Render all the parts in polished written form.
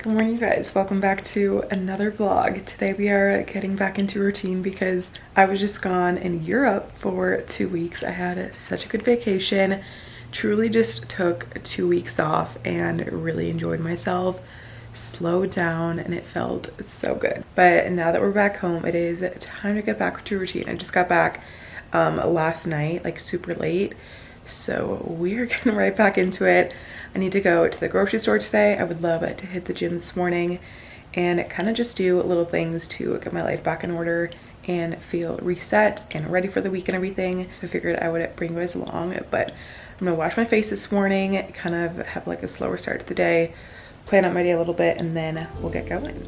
Good morning, guys. Welcome back to another vlog. Today we are getting back into routine because I was just gone in Europe for 2 weeks. I had such a good vacation. Truly just took 2 weeks off and really enjoyed myself. Slowed down and it felt so good. But now that we're back home, it is time to get back to routine. I just got back last night, like super late. So we're getting right back into it. I need to go to the grocery store today. I would love to hit the gym this morning and kind of just do little things to get my life back in order and feel reset and ready for the week and everything. So I figured I would bring you guys along, but I'm gonna wash my face this morning, kind of have like a slower start to the day, plan out my day a little bit, and then we'll get going.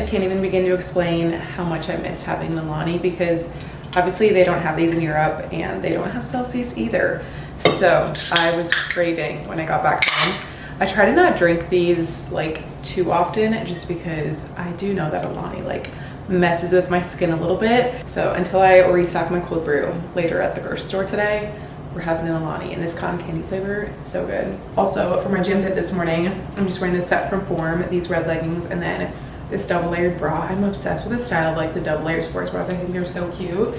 Can't even begin to explain how much I missed having the Lonnie, because obviously they don't have these in Europe and they don't have Celsius either. So I was craving when I got back home. I try to not drink these like too often just because I do know that a Lonnie like messes with my skin a little bit. So until I restock my cold brew later at the grocery store today, we're having an Alani, and this cotton candy flavor is so good. Also for my gym fit this morning, I'm just wearing this set from Form, these red leggings, and then this double layered bra. I'm obsessed with the style of like the double layered sports bras. I think they're so cute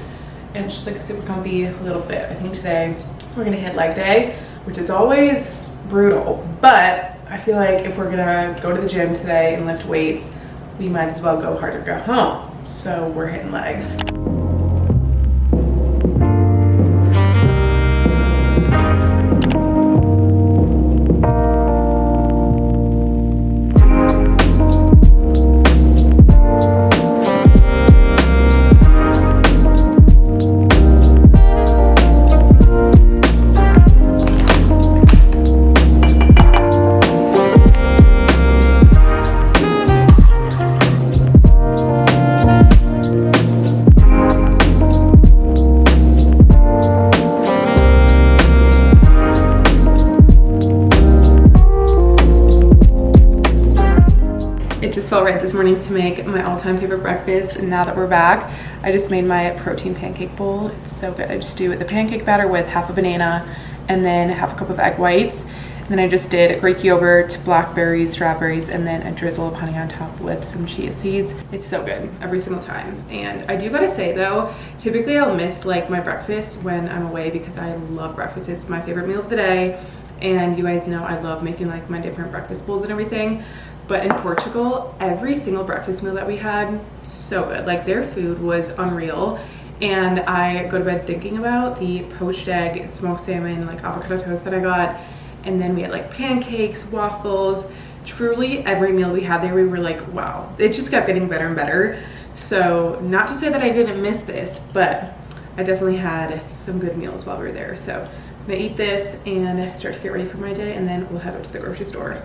and it's just like a super comfy little fit. I think today we're gonna hit leg day, which is always brutal, but I feel like if we're gonna go to the gym today and lift weights, we might as well go hard or go home. So we're hitting legs. Felt right this morning to make my all-time favorite breakfast. And now that we're back, I just made my protein pancake bowl. It's so good. I just do the pancake batter with half a banana and then half a cup of egg whites. And then I just did Greek yogurt, blackberries, strawberries, and then a drizzle of honey on top with some chia seeds. It's so good every single time. And I do gotta say though, typically I'll miss like my breakfast when I'm away because I love breakfast. It's my favorite meal of the day. And you guys know I love making like my different breakfast bowls and everything. But in Portugal, every single breakfast meal that we had, so good. Like their food was unreal. And I go to bed thinking about the poached egg, smoked salmon, like avocado toast that I got. And then we had like pancakes, waffles. Truly every meal we had there, we were like, wow. It just kept getting better and better. So not to say that I didn't miss this, but I definitely had some good meals while we were there. So I'm gonna eat this and start to get ready for my day, and then we'll head out to the grocery store.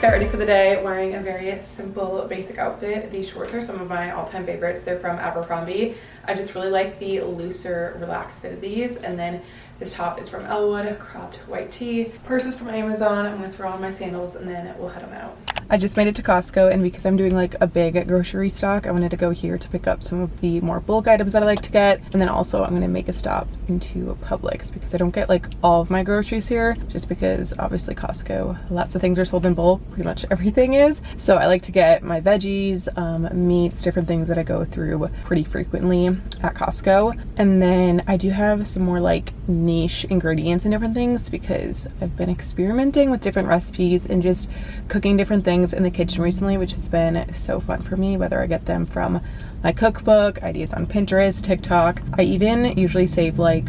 just got ready for the day wearing a very simple, basic outfit. These shorts are some of my all-time favorites. They're from Abercrombie. I just really like the looser, relaxed fit of these. And then this top is from Elwood, cropped white tee. Purse is from Amazon. I'm gonna throw on my sandals and then we'll head them out. I just made it to Costco, and because I'm doing like a big grocery stock, I wanted to go here to pick up some of the more bulk items that I like to get. And then also I'm gonna make a stop into Publix because I don't get like all of my groceries here, just because obviously Costco, lots of things are sold in bulk, pretty much everything is. So I like to get my veggies, meats, different things that I go through pretty frequently at Costco. And then I do have some more like niche ingredients and different things because I've been experimenting with different recipes and just cooking different things in the kitchen recently, which has been so fun for me, whether I get them from my cookbook, ideas on Pinterest, TikTok. I even usually save like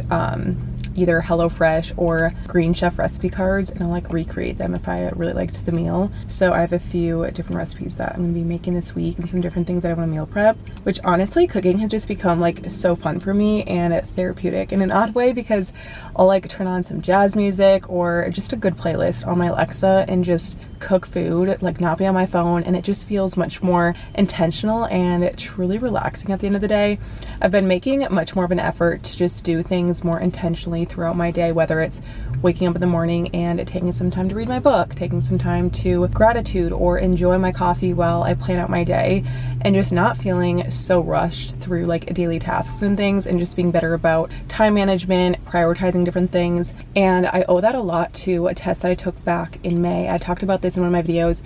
either HelloFresh or Green Chef recipe cards, and I'll like recreate them if I really liked the meal. So I have a few different recipes that I'm gonna be making this week and some different things that I want to meal prep, which honestly cooking has just become like so fun for me and therapeutic in an odd way, because I'll like turn on some jazz music or just a good playlist on my Alexa and just cook food, like not be on my phone, and it just feels much more intentional and truly relaxing at the end of the day. I've been making much more of an effort to just do things more intentionally throughout my day, whether it's waking up in the morning and taking some time to read my book, taking some time to gratitude or enjoy my coffee while I plan out my day, and just not feeling so rushed through like daily tasks and things, and just being better about time management, prioritizing different things. And I owe that a lot to a test that I took back in May. I talked about this in one of my videos.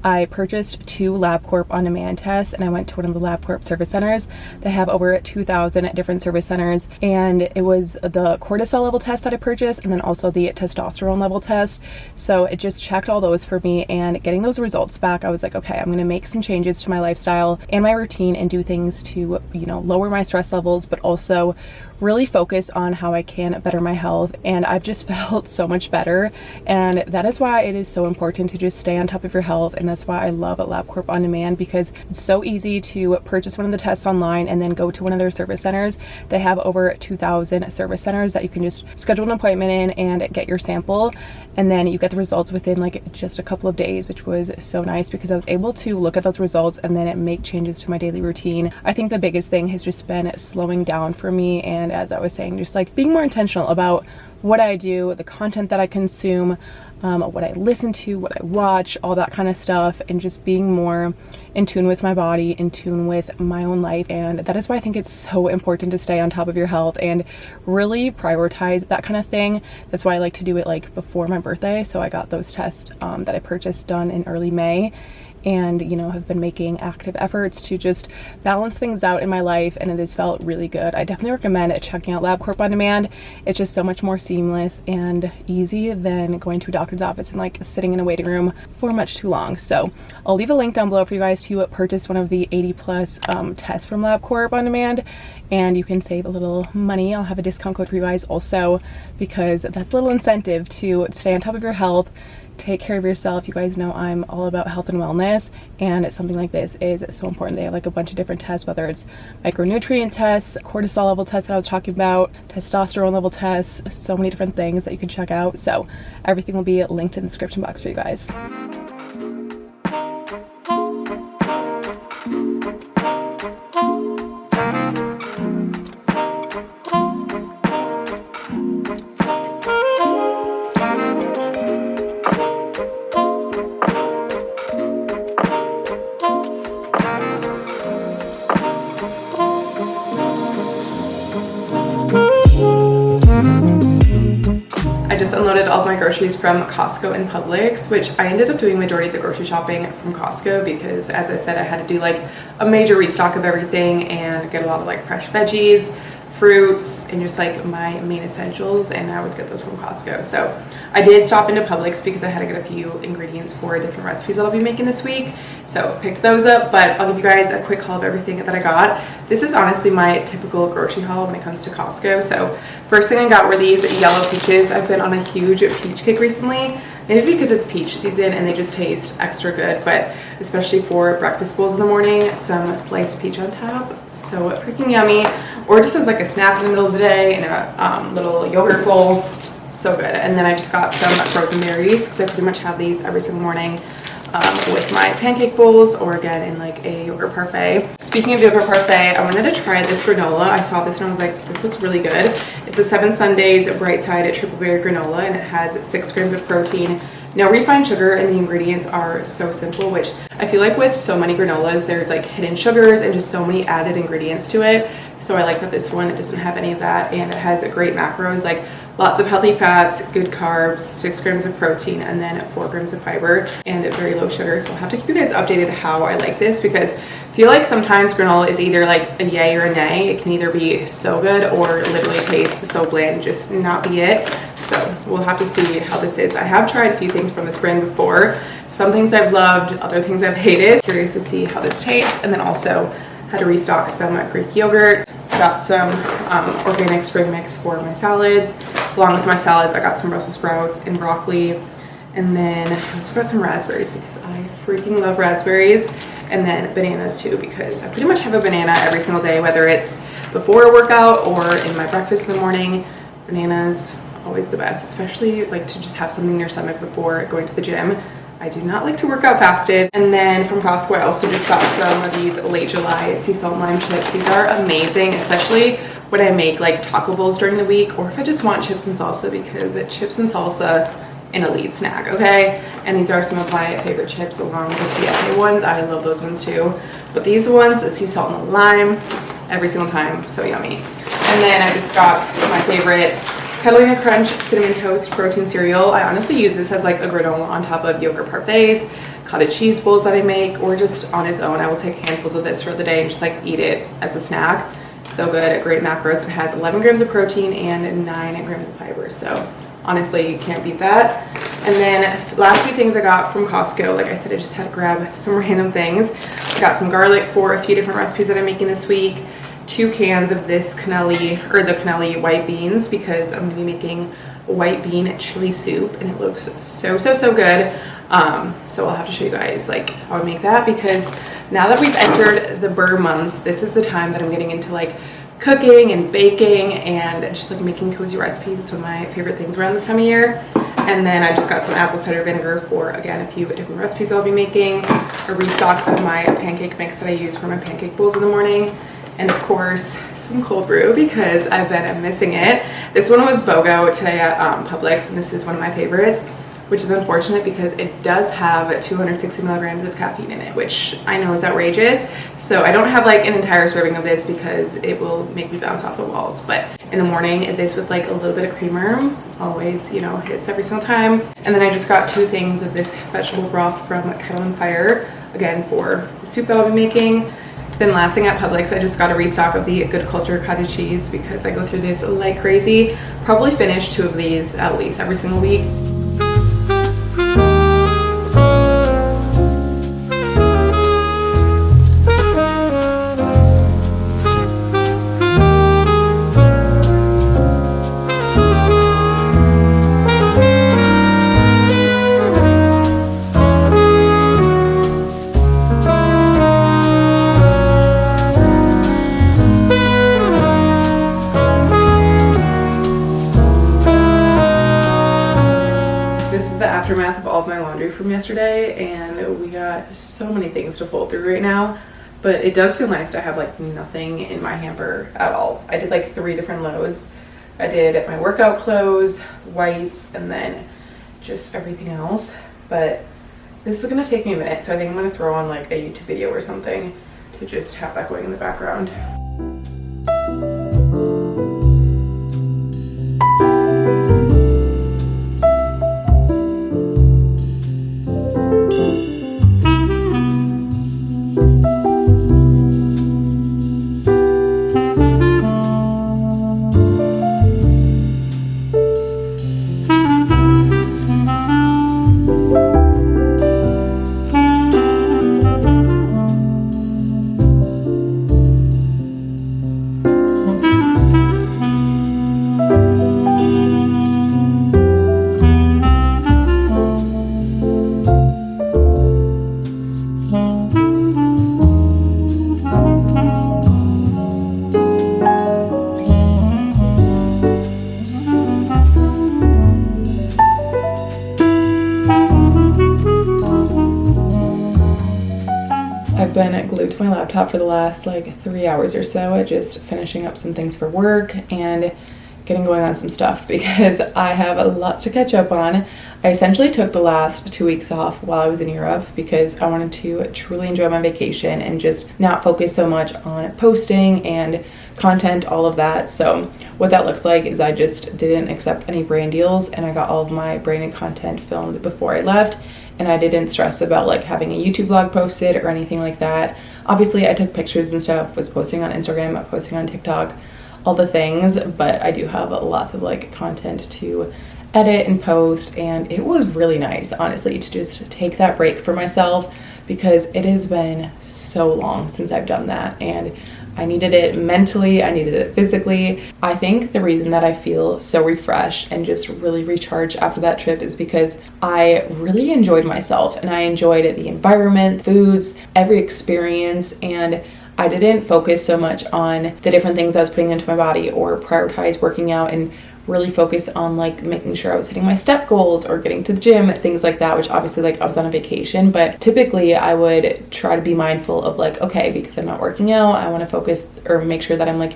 I purchased 2 LabCorp on-demand tests, and I went to one of the LabCorp service centers. They have over 2,000 different service centers, and it was the cortisol level test that I purchased, and then also the testosterone level test. So it just checked all those for me, and getting those results back, I was like, okay, I'm gonna make some changes to my lifestyle and my routine and do things to, you know, lower my stress levels, but also really focus on how I can better my health. And I've just felt so much better, and that is why it is so important to just stay on top of your health. And that's why I love LabCorp On Demand, because it's so easy to purchase one of the tests online and then go to one of their service centers. They have over 2,000 service centers that you can just schedule an appointment in and get your sample, and then you get the results within like just a couple of days, which was so nice because I was able to look at those results and then make changes to my daily routine. I think the biggest thing has just been slowing down for me, and as I was saying, just like being more intentional about what I do, the content that I consume, what I listen to, what I watch, all that kind of stuff, and just being more in tune with my body, in tune with my own life. And that is why I think it's so important to stay on top of your health and really prioritize that kind of thing. That's why I like to do it like before my birthday. So I got those tests that I purchased done in early May, and you know, have been making active efforts to just balance things out in my life, and it has felt really good. I definitely recommend checking out LabCorp On Demand. It's just so much more seamless and easy than going to a doctor's office and like sitting in a waiting room for much too long. So I'll leave a link down below for you guys to purchase one of the 80+ tests from LabCorp On Demand, and you can save a little money. I'll have a discount code for you guys also, because that's a little incentive to stay on top of your health, take care of yourself. You guys know I'm all about health and wellness, and something like this is so important. They have like a bunch of different tests, whether it's micronutrient tests, cortisol level tests that I was talking about, testosterone level tests, so many different things that you can check out. So everything will be linked in the description box for you guys. I just unloaded all of my groceries from Costco and Publix, which I ended up doing majority of the grocery shopping from Costco because, as I said, I had to do like a major restock of everything and get a lot of like fresh veggies, fruits, and just like my main essentials, and I would get those from Costco. So I did stop into Publix because I had to get a few ingredients for different recipes that I'll be making this week. So picked those up, but I'll give you guys a quick haul of everything that I got. This is honestly my typical grocery haul when it comes to Costco. So first thing I got were these yellow peaches. I've been on a huge peach kick recently, maybe because it's peach season and they just taste extra good, but especially for breakfast bowls in the morning, some sliced peach on top, so freaking yummy. Or just as like a snack in the middle of the day in a little yogurt bowl, so good. And then I just got some frozen berries because I pretty much have these every single morning. with my pancake bowls, or again in like a yogurt parfait. Speaking of yogurt parfait, I wanted to try this granola. I saw this and I was like, this looks really good. It's a 7 Sundays Bright Side triple berry granola, and it has 6 grams of protein, no refined sugar, and the ingredients are so simple, which I feel like with so many granolas, there's like hidden sugars and just so many added ingredients to it. So I like that this one, it doesn't have any of that, and it has great macros, like lots of healthy fats, good carbs, 6 grams of protein, and then 4 grams of fiber, and very low sugar. So I'll have to keep you guys updated how I like this, because I feel like sometimes granola is either like a yay or a nay. It can either be so good or literally taste so bland and just not be it. So we'll have to see how this is. I have tried a few things from this brand before. Some things I've loved, other things I've hated. Curious to see how this tastes. And then also had to restock some Greek yogurt. Got some organic spring mix for my salads. Along with my salads, I got some Brussels sprouts and broccoli. And then I also got some raspberries because I freaking love raspberries. And then bananas too, because I pretty much have a banana every single day, whether it's before a workout or in my breakfast in the morning. Bananas, always the best, especially like to just have something in your stomach before going to the gym. I do not like to work out fasted. And then from Costco, I also just got some of these Late July sea salt and lime chips. These are amazing, especially when I make like taco bowls during the week, or if I just want chips and salsa, because chips and salsa an elite snack, okay? And these are some of my favorite chips, along with the CFA ones. I love those ones too. But these ones, the sea salt and the lime, every single time, so yummy. And then I just got my favorite Catalina Crunch Cinnamon Toast Protein Cereal. I honestly use this as like a granola on top of yogurt parfaits, cottage cheese bowls that I make, or just on its own. I will take handfuls of this for the day and just like eat it as a snack. So good, great macros. It has 11 grams of protein and 9 grams of fiber. So honestly, you can't beat that. And then last few things I got from Costco. Like I said, I just had to grab some random things. I got some garlic for a few different recipes that I'm making this week. 2 cans of this cannelli, or the cannelli white beans, because I'm gonna be making a white bean chili soup, and it looks so good. So I'll have to show you guys like how I make that, because now that we've entered the burr months, this is the time that I'm getting into like cooking and baking and just like making cozy recipes. It's one of my favorite things around this time of year. And then I just got some apple cider vinegar for, again, a few different recipes I'll be making. A restock of my pancake mix that I use for my pancake bowls in the morning. And of course, some cold brew, because I've been missing it. This one was BOGO today at Publix, and this is one of my favorites, which is unfortunate because it does have 260 milligrams of caffeine in it, which I know is outrageous. So I don't have like an entire serving of this because it will make me bounce off the walls. But in the morning, this with like a little bit of creamer always, you know, hits every single time. And then I just got 2 things of this vegetable broth from Kettle and Fire, again for the soup that I'll be making. Then last thing at Publix, I just got a restock of the Good Culture cottage cheese, because I go through this like crazy. Probably finish 2 of these at least every single week. Aftermath of all of my laundry from yesterday, and we got so many things to fold through right now, but it does feel nice to have like nothing in my hamper at all. I did like 3 different loads. I did my workout clothes, whites, and then just everything else. But this is gonna take me a minute, so I think I'm gonna throw on like a YouTube video or something to just have that going in the background. I've been glued to my laptop for the last like 3 hours or so, just finishing up some things for work and getting going on some stuff because I have lots to catch up on. I essentially took the last 2 weeks off while I was in Europe because I wanted to truly enjoy my vacation and just not focus so much on posting and content, all of that. So what that looks like is I just didn't accept any brand deals and I got all of my branded content filmed before I left, and I didn't stress about like having a YouTube vlog posted or anything like that. Obviously I took pictures and stuff, was posting on Instagram, posting on TikTok, all the things, but I do have lots of like content to edit and post, and it was really nice, honestly, to just take that break for myself because it has been so long since I've done that, and I needed it mentally, I needed it physically. I think the reason that I feel so refreshed and just really recharged after that trip is because I really enjoyed myself and I enjoyed the environment, foods, every experience, and I didn't focus so much on the different things I was putting into my body or prioritize working out and really focus on like making sure I was hitting my step goals or getting to the gym, things like that, which obviously like I was on a vacation, but typically I would try to be mindful of like, okay, because I'm not working out, I want to focus or make sure that I'm like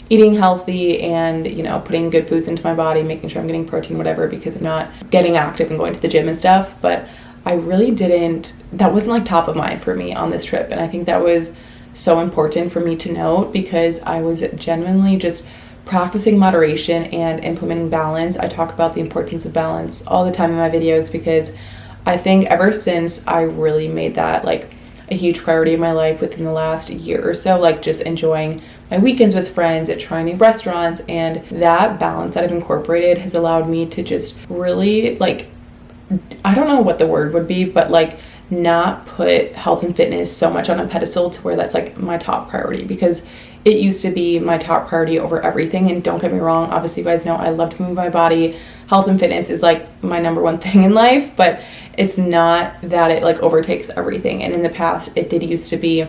eating healthy and, you know, putting good foods into my body, making sure I'm getting protein, whatever, because I'm not getting active and going to the gym and stuff. But I really didn't, that wasn't like top of mind for me on this trip. And I think that was so important for me to note because I was genuinely just practicing moderation and implementing balance. I talk about the importance of balance all the time in my videos because I think ever since I really made that like a huge priority in my life within the last year or so, like just enjoying my weekends with friends, at trying new restaurants, and that balance that I've incorporated has allowed me to just really like, I don't know what the word would be, but like not put health and fitness so much on a pedestal to where that's like my top priority, because it used to be my top priority over everything. And don't get me wrong, obviously you guys know I love to move my body. Health and fitness is like my number one thing in life, but it's not that it like overtakes everything. And in the past it did used to be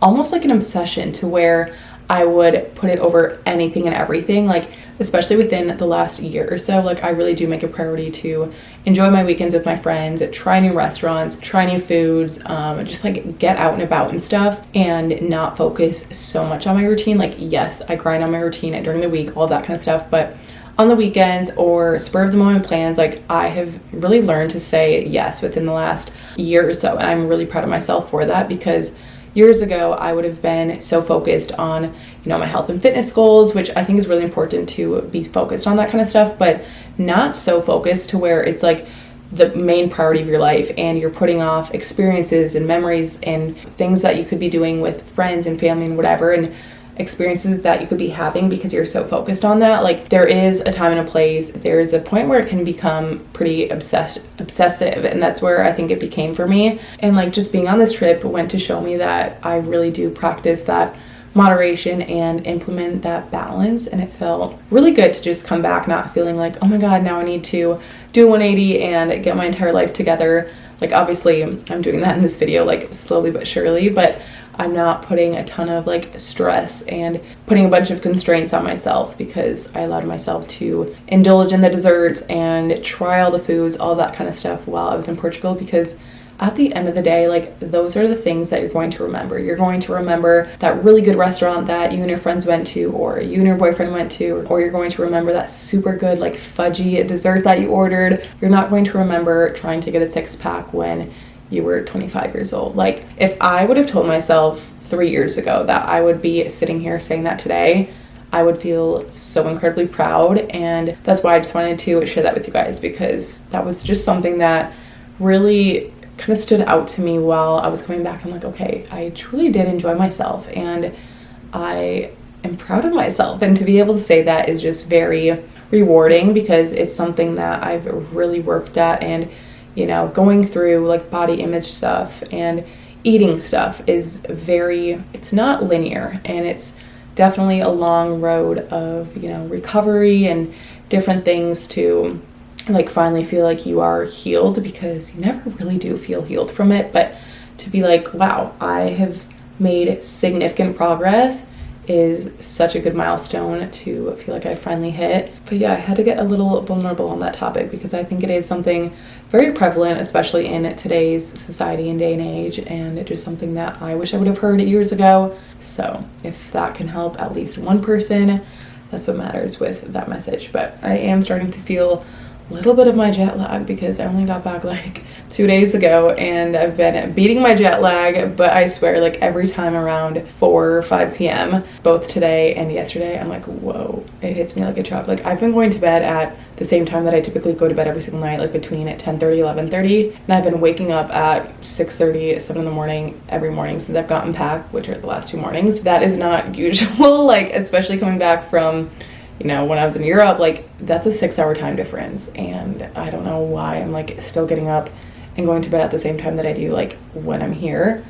almost like an obsession to where I would put it over anything and everything, like especially within the last year or so. Like I really do make a priority to enjoy my weekends with my friends, try new restaurants, try new foods, just like get out and about and stuff and not focus so much on my routine. Like yes, I grind on my routine during the week, all that kind of stuff, but on the weekends or spur of the moment plans, like I have really learned to say yes within the last year or so. And I'm really proud of myself for that because years ago, I would have been so focused on, you know, my health and fitness goals, which I think is really important to be focused on that kind of stuff, but not so focused to where it's like the main priority of your life and you're putting off experiences and memories and things that you could be doing with friends and family and whatever, and experiences that you could be having because you're so focused on that. Like there is a time and a place. There's a point where it can become pretty obsessive, and that's where I think it became for me. And like just being on this trip went to show me that I really do practice that moderation and implement that balance, and it felt really good to just come back not feeling like, oh my god, now I need to do 180 and get my entire life together. Like obviously I'm doing that in this video like slowly but surely, but I'm not putting a ton of like stress and putting a bunch of constraints on myself because I allowed myself to indulge in the desserts and try all the foods, all that kind of stuff while I was in Portugal, because at the end of the day, like those are the things that you're going to remember. You're going to remember that really good restaurant that you and your friends went to, or you and your boyfriend went to, or you're going to remember that super good like fudgy dessert that you ordered. You're not going to remember trying to get a six-pack when you were 25 years old. Like if I would have told myself 3 years ago that I would be sitting here saying that today, I would feel so incredibly proud. And that's why I just wanted to share that with you guys, because that was just something that really kind of stood out to me while I was coming back. I'm like, okay, I truly did enjoy myself and I am proud of myself. And to be able to say that is just very rewarding because it's something that I've really worked at. And you know, going through like body image stuff and eating stuff is it's not linear, and it's definitely a long road of, you know, recovery and different things to like finally feel like you are healed, because you never really do feel healed from it, but to be like, wow, I have made significant progress is such a good milestone to feel like I finally hit. But yeah, I had to get a little vulnerable on that topic because I think it is something very prevalent, especially in today's society and day and age, and it's just something that I wish I would have heard years ago. So if that can help at least one person, that's what matters with that message. But I am starting to feel a little bit of my jet lag because I only got back like 2 days ago and I've been beating my jet lag, but I swear like every time around 4 or 5 p.m., both today and yesterday, I'm like, whoa, it hits me like a truck. Like I've been going to bed at the same time that I typically go to bed every single night, like between 10:30, 11:30, and I've been waking up at 6:30, 7 in the morning every morning since I've gotten back, which are the last 2 mornings. That is not usual, like especially coming back from, you know, when I was in Europe, like that's a 6-hour time difference. And I don't know why I'm like still getting up and going to bed at the same time that I do like when I'm here.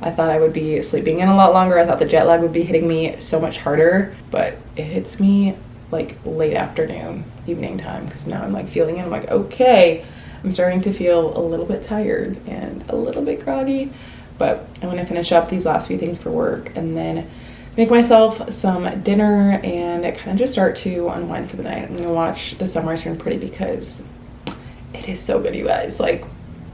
I thought I would be sleeping in a lot longer. I thought the jet lag would be hitting me so much harder, but it hits me like late afternoon, evening time, because now I'm like feeling it. I'm like, okay, I'm starting to feel a little bit tired and a little bit groggy, but I want to finish up these last few things for work and then make myself some dinner and kind of just start to unwind for the night. I'm gonna watch The Sunrise Turn Pretty because it is so good, you guys. Like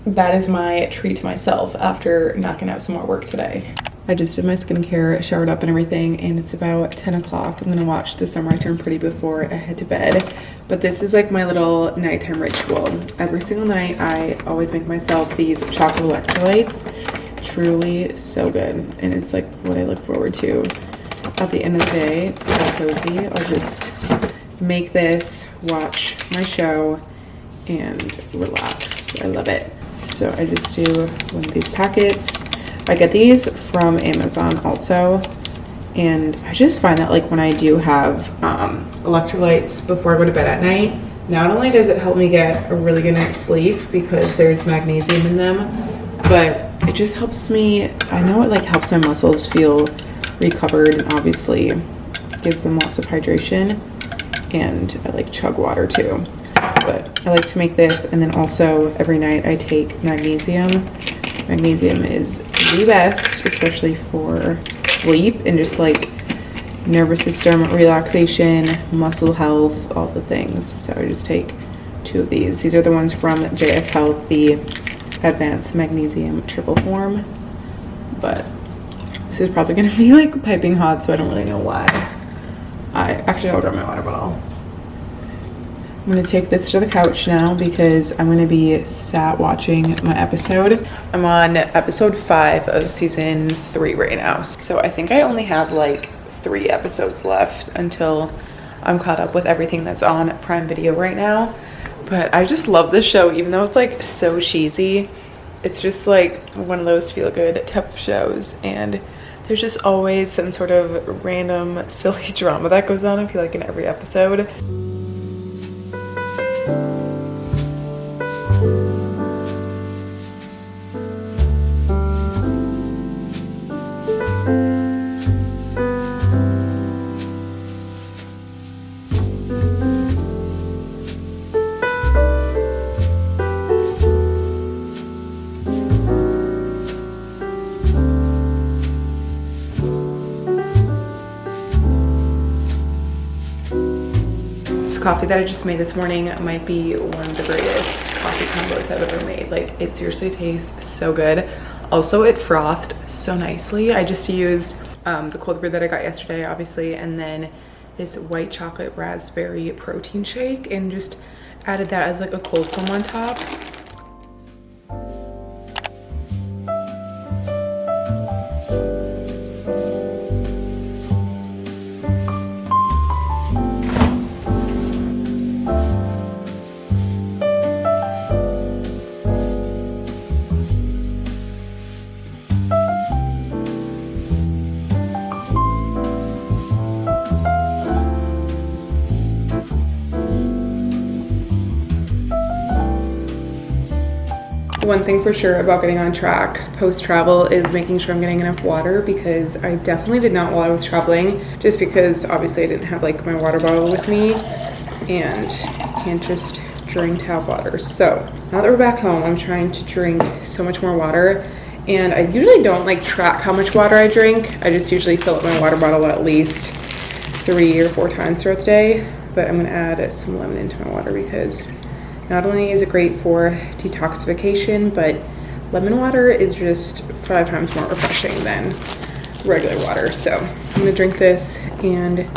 that is my treat to myself after knocking out some more work today. I just did my skincare, showered up and everything, and it's about 10 o'clock. I'm gonna watch The Sunrise Turn Pretty before I head to bed. But this is like my little nighttime ritual. Every single night, I always make myself these chocolate electrolytes. Truly so good. And it's like what I look forward to at the end of the day. It's so cozy. I'll just make this, watch my show, and relax. I love it. So I just do one of these packets. I get these from Amazon also, and I just find that like when I do have electrolytes before I go to bed at night, not only does it help me get a really good night's sleep because there's magnesium in them, but it just helps me, I know it like helps my muscles feel recovered, and obviously gives them lots of hydration, and I like chug water too. But I like to make this, and then also every night I take magnesium. Magnesium is the best, especially for sleep and just like nervous system relaxation, muscle health, all the things. So I just take 2 of these. These are the ones from JS Health, the Advanced Magnesium Triple Form. But this is probably gonna be like piping hot, so I don't really know why. I'll grab my water bottle. I'm gonna take this to the couch now because I'm gonna be sat watching my episode. I'm on episode 5 of season 3 right now. So I think I only have like 3 episodes left until I'm caught up with everything that's on Prime Video right now. But I just love this show, even though it's like so cheesy. It's just like one of those feel good type of shows, and there's just always some sort of random silly drama that goes on, I feel like, in every episode. Coffee that I just made this morning might be one of the greatest coffee combos I've ever made. Like, it seriously tastes so good. Also, it frothed so nicely. I just used the cold brew that I got yesterday, obviously, and then this white chocolate raspberry protein shake, and just added that as like a cold foam on top. One thing for sure about getting on track post-travel is making sure I'm getting enough water, because I definitely did not while I was traveling, just because obviously I didn't have like my water bottle with me and can't just drink tap water. So now that we're back home, I'm trying to drink so much more water, And I usually don't like track how much water I drink. I just usually fill up my water bottle at least 3 or 4 times throughout the day. But I'm gonna add some lemon into my water because not only is it great for detoxification, but lemon water is just 5 times more refreshing than regular water. So I'm gonna drink this and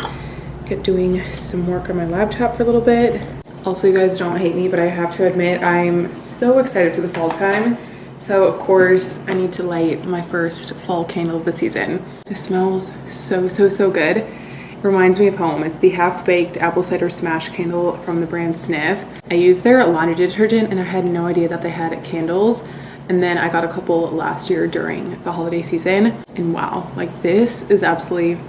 get doing some work on my laptop for a little bit. Also, you guys don't hate me, but I have to admit I'm so excited for the fall time. So of course I need to light my first fall candle of the season. This smells so, so, so good. It reminds me of home. It's the half-baked apple cider smash candle from the brand Sniff. I used their laundry detergent and I had no idea that they had candles. And then I got a couple last year during the holiday season. And wow, like this is absolutely,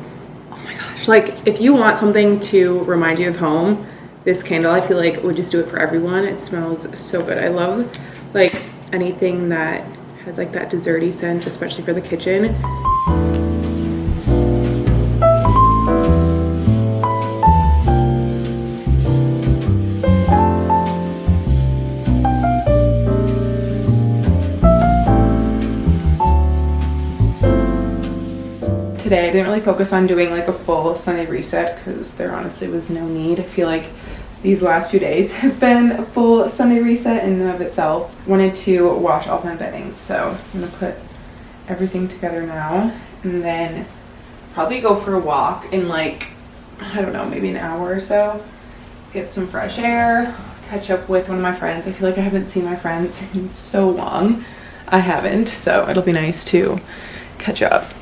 oh my gosh. Like if you want something to remind you of home, this candle I feel like would just do it for everyone. It smells so good. I love like anything that has like that desserty scent, especially for the kitchen. Today I didn't really focus on doing like a full Sunday reset because there honestly was no need. I feel like these last few days have been a full Sunday reset in and of itself. Wanted to wash all my beddings, so I'm gonna put everything together now and then probably go for a walk in like, I don't know, maybe an hour or so. Get some fresh air, catch up with one of my friends. I feel like I haven't seen my friends in so long. I haven't, so it'll be nice to catch up.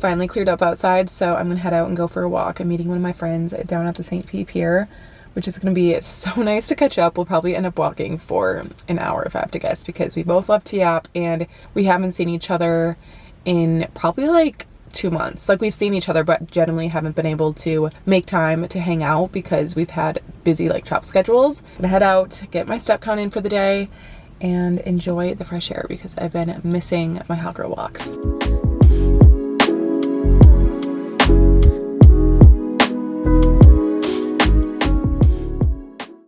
Finally cleared up outside, so I'm gonna head out and go for a walk. I'm meeting one of my friends down at the St. P Pier, which is gonna be so nice to catch up. We'll probably end up walking for an hour if I have to guess, because we both love TAP and we haven't seen each other in probably like 2 months. Like we've seen each other, but generally haven't been able to make time to hang out because we've had busy like travel schedules. I'm gonna head out, get my step count in for the day, and enjoy the fresh air because I've been missing my hot girl walks.